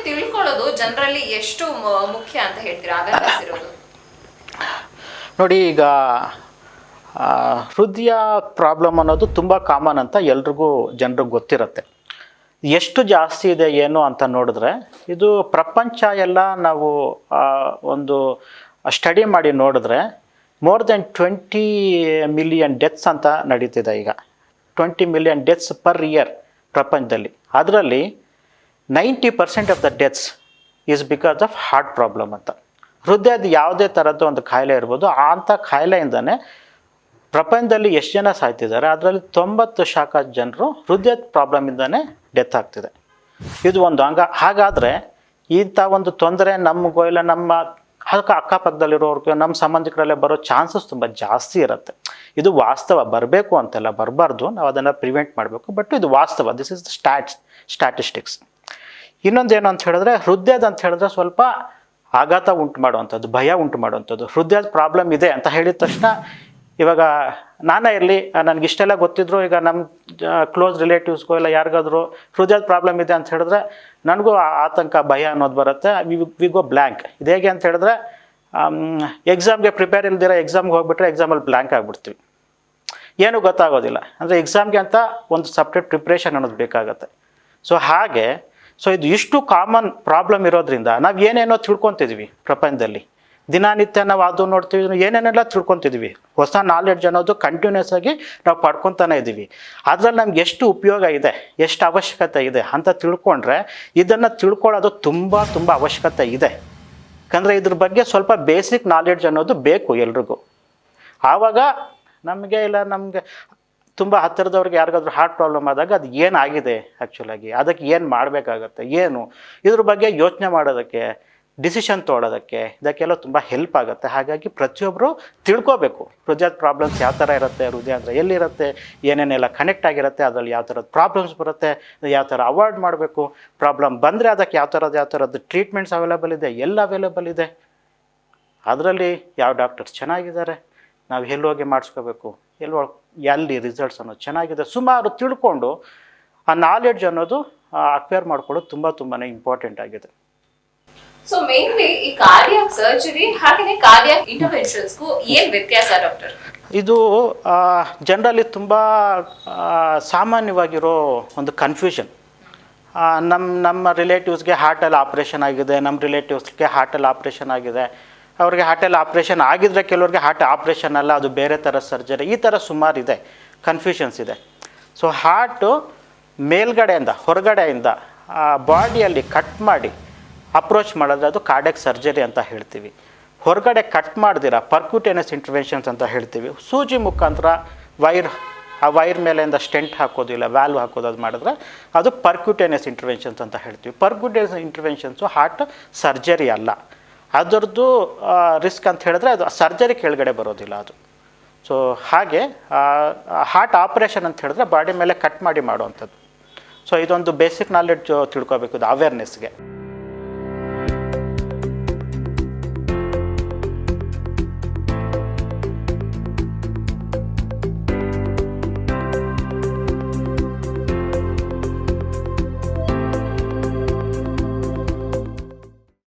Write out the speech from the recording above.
ತಿಳ್ಕೊಳ್ಳೋದು ಜನರಲ್ಲಿ ಎಷ್ಟು ಮುಖ್ಯ ಅಂತ ಹೇಳ್ತೀರಾ ಅವೇರ್ನೆಸ್ ಇರೋದು? ನೋಡಿ, ಈಗ ಹೃದಯ ಪ್ರಾಬ್ಲಮ್ ಅನ್ನೋದು ತುಂಬ ಕಾಮನ್ ಅಂತ ಎಲ್ರಿಗೂ ಜನರಿಗೆ ಗೊತ್ತಿರುತ್ತೆ. ಎಷ್ಟು ಜಾಸ್ತಿ ಇದೆ ಏನು ಅಂತ ನೋಡಿದ್ರೆ, ಇದು ಪ್ರಪಂಚ ಎಲ್ಲ ನಾವು ಒಂದು ಸ್ಟಡಿ ಮಾಡಿ ನೋಡಿದ್ರೆ ಮೋರ್ ದೆನ್ 20 ಮಿಲಿಯನ್ ಡೆತ್ಸ್ ಅಂತ ನಡೀತಿದೆ ಈಗ. 20 ಮಿಲಿಯನ್ ಡೆತ್ಸ್ ಪರ್ ಇಯರ್ ಪ್ರಪಂಚದಲ್ಲಿ. ಅದರಲ್ಲಿ 90% of the deaths is because of heart problem ಅಂತ. ಹೃದಯದ ಯಾವುದೇ ಥರದ್ದು ಒಂದು ಕಾಯಿಲೆ ಇರ್ಬೋದು, ಅಂಥ ಕಾಯಿಲೆಯಿಂದನೇ ಪ್ರಪಂಚದಲ್ಲಿ ಎಷ್ಟು ಜನ ಸಾಯ್ತಿದ್ದಾರೆ, ಅದರಲ್ಲಿ 90% ಜನರು ಹೃದಯದ ಪ್ರಾಬ್ಲಮಿಂದನೇ ಡೆತ್ ಆಗ್ತಿದೆ. ಇದು ಒಂದು ಹಾಗಾದರೆ ಇಂಥ ಒಂದು ತೊಂದರೆ ನಮಗೋ ಇಲ್ಲ ನಮ್ಮ ಅಕ್ಕಪಕ್ಕದಲ್ಲಿರೋರ್ಗೋ ನಮ್ಮ ಸಂಬಂಧಿಕರಲ್ಲೇ ಬರೋ ಚಾನ್ಸಸ್ ತುಂಬ ಜಾಸ್ತಿ ಇರುತ್ತೆ. ಇದು ವಾಸ್ತವ, ಬರಬೇಕು ಅಂತೆಲ್ಲ ಬರಬಾರ್ದು, ನಾವು ಅದನ್ನು ಪ್ರಿವೆಂಟ್ ಮಾಡಬೇಕು. ಬಟ್ ಇದು ವಾಸ್ತವ, ದಿಸ್ ಇಸ್ ದ ಸ್ಟ್ಯಾಟಿಸ್ಟಿಕ್ಸ್. ಇನ್ನೊಂದೇನು ಅಂತ ಹೇಳಿದ್ರೆ, ಹೃದಯದ ಅಂತ ಹೇಳಿದ್ರೆ ಸ್ವಲ್ಪ ಆಘಾತ ಉಂಟು ಮಾಡುವಂಥದ್ದು, ಭಯ ಉಂಟು ಮಾಡುವಂಥದ್ದು. ಹೃದಯದ ಪ್ರಾಬ್ಲಮ್ ಇದೆ ಅಂತ ಹೇಳಿದ ತಕ್ಷಣ, ಇವಾಗ ನಾನೇ ಇರಲಿ, ನನಗಿಷ್ಟೆಲ್ಲ ಗೊತ್ತಿದ್ರು, ಈಗ ನಮ್ಮ ಕ್ಲೋಸ್ ರಿಲೇಟಿವ್ಸ್ಗೋ ಇಲ್ಲ ಯಾರಿಗಾದ್ರೂ ಹೃದಯದ ಪ್ರಾಬ್ಲಮ್ ಇದೆ ಅಂತ ಹೇಳಿದ್ರೆ ನನಗೂ ಆತಂಕ, ಭಯ ಅನ್ನೋದು ಬರುತ್ತೆ. We go blank. ಇದು ಹೇಗೆ ಅಂತ ಹೇಳಿದ್ರೆ, ಎಕ್ಸಾಮ್ಗೆ ಪ್ರಿಪೇರ್ ಇಲ್ದಿರೋ ಎಕ್ಸಾಮ್ಗೆ ಹೋಗ್ಬಿಟ್ರೆ ಎಕ್ಸಾಮಲ್ಲಿ ಬ್ಲ್ಯಾಂಕ್ ಆಗಿಬಿಡ್ತೀವಿ, ಏನೂ ಗೊತ್ತಾಗೋದಿಲ್ಲ. ಅಂದರೆ ಎಕ್ಸಾಮ್ಗೆ ಅಂತ ಒಂದು ಸಪ್ರೇಟ್ ಪ್ರಿಪ್ರೇಷನ್ ಅನ್ನೋದು ಬೇಕಾಗತ್ತೆ. ಸೊ ಇದು ಇಷ್ಟು ಕಾಮನ್ ಪ್ರಾಬ್ಲಮ್ ಇರೋದ್ರಿಂದ ನಾವು ಏನೇನೋ ತಿಳ್ಕೊತಿದ್ವಿ ಪ್ರಪಂಚದಲ್ಲಿ. ದಿನನಿತ್ಯ ನಾವು ಅದು ನೋಡ್ತೀವಿ, ಏನೇನೆಲ್ಲ ತಿಳ್ಕೊತಿದ್ವಿ. ಹೊಸ ನಾಲೆಡ್ಜ್ ಅನ್ನೋದು ಕಂಟಿನ್ಯೂಸ್ ಆಗಿ ನಾವು ಪಡ್ಕೊತಾನೆ ಇದ್ದೀವಿ. ಅದರಲ್ಲಿ ನಮ್ಗೆ ಎಷ್ಟು ಉಪಯೋಗ ಇದೆ, ಎಷ್ಟು ಅವಶ್ಯಕತೆ ಇದೆ ಅಂತ ತಿಳ್ಕೊಂಡ್ರೆ, ಇದನ್ನು ತಿಳ್ಕೊಳ್ಳೋದು ತುಂಬ ಅವಶ್ಯಕತೆ ಇದೆ. ಯಾಕಂದರೆ ಇದ್ರ ಬಗ್ಗೆ ಸ್ವಲ್ಪ ಬೇಸಿಕ್ ನಾಲೆಡ್ಜ್ ಅನ್ನೋದು ಬೇಕು ಎಲ್ರಿಗೂ. ಆವಾಗ ನಮಗೆ ತುಂಬ ಹತ್ತಿರದವ್ರಿಗೆ ಯಾರಿಗಾದ್ರೂ ಹಾರ್ಟ್ ಪ್ರಾಬ್ಲಮ್ ಆದಾಗ ಅದು ಏನಾಗಿದೆ ಆ್ಯಕ್ಚುಲಾಗಿ, ಅದಕ್ಕೆ ಏನು ಮಾಡಬೇಕಾಗತ್ತೆ, ಇದ್ರ ಬಗ್ಗೆ ಯೋಚನೆ ಮಾಡೋದಕ್ಕೆ, ಡಿಸಿಷನ್ ತೊಗೊಳೋದಕ್ಕೆ, ಇದಕ್ಕೆಲ್ಲ ತುಂಬ ಹೆಲ್ಪ್ ಆಗುತ್ತೆ. ಹಾಗಾಗಿ ಪ್ರತಿಯೊಬ್ಬರು ತಿಳ್ಕೋಬೇಕು ಹೃದಯದ ಪ್ರಾಬ್ಲಮ್ಸ್ ಯಾವ ಥರ ಇರುತ್ತೆ, ಹೃದಯ ಅಂದರೆ ಎಲ್ಲಿರುತ್ತೆ, ಏನೇನೆಲ್ಲ ಕನೆಕ್ಟ್ ಆಗಿರುತ್ತೆ, ಅದರಲ್ಲಿ ಯಾವ ಥರದ ಪ್ರಾಬ್ಲಮ್ಸ್ ಬರುತ್ತೆ, ಯಾವ ಥರ ಅವಾಯ್ಡ್ ಮಾಡಬೇಕು, ಪ್ರಾಬ್ಲಮ್ ಬಂದರೆ ಅದಕ್ಕೆ ಯಾವ ಥರದ್ದು ಟ್ರೀಟ್ಮೆಂಟ್ಸ್ ಅವೈಲೇಬಲ್ ಇದೆ, ಎಲ್ಲ ಅವೈಲೇಬಲ್ ಇದೆ, ಅದರಲ್ಲಿ ಯಾವ ಡಾಕ್ಟರ್ಸ್ ಚೆನ್ನಾಗಿದ್ದಾರೆ, ನಾವು ಎಲ್ಲಿ ಹೋಗಿ ಮಾಡಿಸ್ಕೋಬೇಕು, ಎಲ್ಲಿ ರಿಸಲ್ಟ್ಸ್ ಅನ್ನೋದು ಚೆನ್ನಾಗಿದೆ, ಸುಮಾರು ತಿಳ್ಕೊಂಡು ಆ ನಾಲೆಡ್ಜ್ ಅನ್ನೋದು ಅಕ್ವೈರ್ ಮಾಡ್ಕೊಳ್ಳೋದು ತುಂಬ ಇಂಪಾರ್ಟೆಂಟ್ ಆಗಿದೆ. ಸೊ ಮೇನ್ಲಿ ಈ ಕಾರ್ಡಿಯಾಕ್ ಸರ್ಜರಿ ಹಾಗೆ ಕಾರ್ಡಿಯಾಕ್ ಇಂಟರ್ವೆನ್ಷನ್ಸ್ಗೂ ಏನು ವ್ಯತ್ಯಾಸ ಡಾಕ್ಟರ್? ಇದು ಜನರಲ್ಲಿ ತುಂಬ ಸಾಮಾನ್ಯವಾಗಿರೋ ಒಂದು ಕನ್ಫ್ಯೂಷನ್. ನಮ್ಮ ರಿಲೇಟಿವ್ಸ್ಗೆ ಹಾರ್ಟಲ್ಲಿ ಆಪ್ರೇಷನ್ ಆಗಿದೆ, ನಮ್ಮ ರಿಲೇಟಿವ್ಸ್ಗೆ ಹಾರ್ಟಲ್ಲಿ ಆಪ್ರೇಷನ್ ಆಗಿದೆ, ಅವ್ರಿಗೆ ಹಾರ್ಟಲ್ಲಿ ಆಪ್ರೇಷನ್ ಆಗಿದ್ರೆ ಕೆಲವ್ರಿಗೆ ಹಾರ್ಟ್ ಆಪ್ರೇಷನ್ ಅಲ್ಲ, ಅದು ಬೇರೆ ಥರ ಸರ್ಜರಿ, ಈ ಥರ ಸುಮಾರು ಇದೆ, ಕನ್ಫ್ಯೂಷನ್ಸ್ ಇದೆ. ಸೊ ಹಾರ್ಟು ಮೇಲ್ಗಡೆಯಿಂದ ಹೊರಗಡೆಯಿಂದ ಬಾಡಿಯಲ್ಲಿ ಕಟ್ ಮಾಡಿ ಅಪ್ರೋಚ್ ಮಾಡಿದ್ರೆ ಅದು ಕಾರ್ಡಿಯಾಕ್ ಸರ್ಜರಿ ಅಂತ ಹೇಳ್ತೀವಿ. ಹೊರಗಡೆ ಕಟ್ ಮಾಡ್ದಿರ ಪರ್ಕ್ಯೂಟೇನಿಯಸ್ ಇಂಟರ್ವೆನ್ಷನ್ಸ್ ಅಂತ ಹೇಳ್ತೀವಿ. ಸೂಜಿ ಮುಖಾಂತರ ಆ ವೈರ್ ಮೇಲೆಯಿಂದ ಸ್ಟೆಂಟ್ ಹಾಕೋದು ಇಲ್ಲ ವ್ಯಾಲ್ವ್ ಹಾಕೋದು ಅದು ಮಾಡಿದ್ರೆ ಅದು ಪರ್ಕ್ಯೂಟೇನಿಯಸ್ ಇಂಟರ್ವೆನ್ಷನ್ಸ್ ಅಂತ ಹೇಳ್ತೀವಿ. ಪರ್ಕ್ಯೂಟೇನಿಯಸ್ ಇಂಟರ್ವೆನ್ಷನ್ಸು ಹಾರ್ಟ್ ಸರ್ಜರಿ ಅಲ್ಲ. ಅದರದ್ದು ರಿಸ್ಕ್ ಅಂತ ಹೇಳಿದ್ರೆ ಅದು ಸರ್ಜರಿ ಕೆಳಗಡೆ ಬರೋದಿಲ್ಲ ಅದು. ಸೊ ಹಾಗೆ ಹಾರ್ಟ್ ಆಪ್ರೇಷನ್ ಅಂತ ಹೇಳಿದ್ರೆ ಬಾಡಿ ಮೇಲೆ ಕಟ್ ಮಾಡಿ ಮಾಡುವಂಥದ್ದು. ಸೊ ಇದೊಂದು ಬೇಸಿಕ್ ನಾಲೆಡ್ಜ್ ತಿಳ್ಕೊಬೇಕು, ಇದು ಅವೇರ್ನೆಸ್ಗೆ.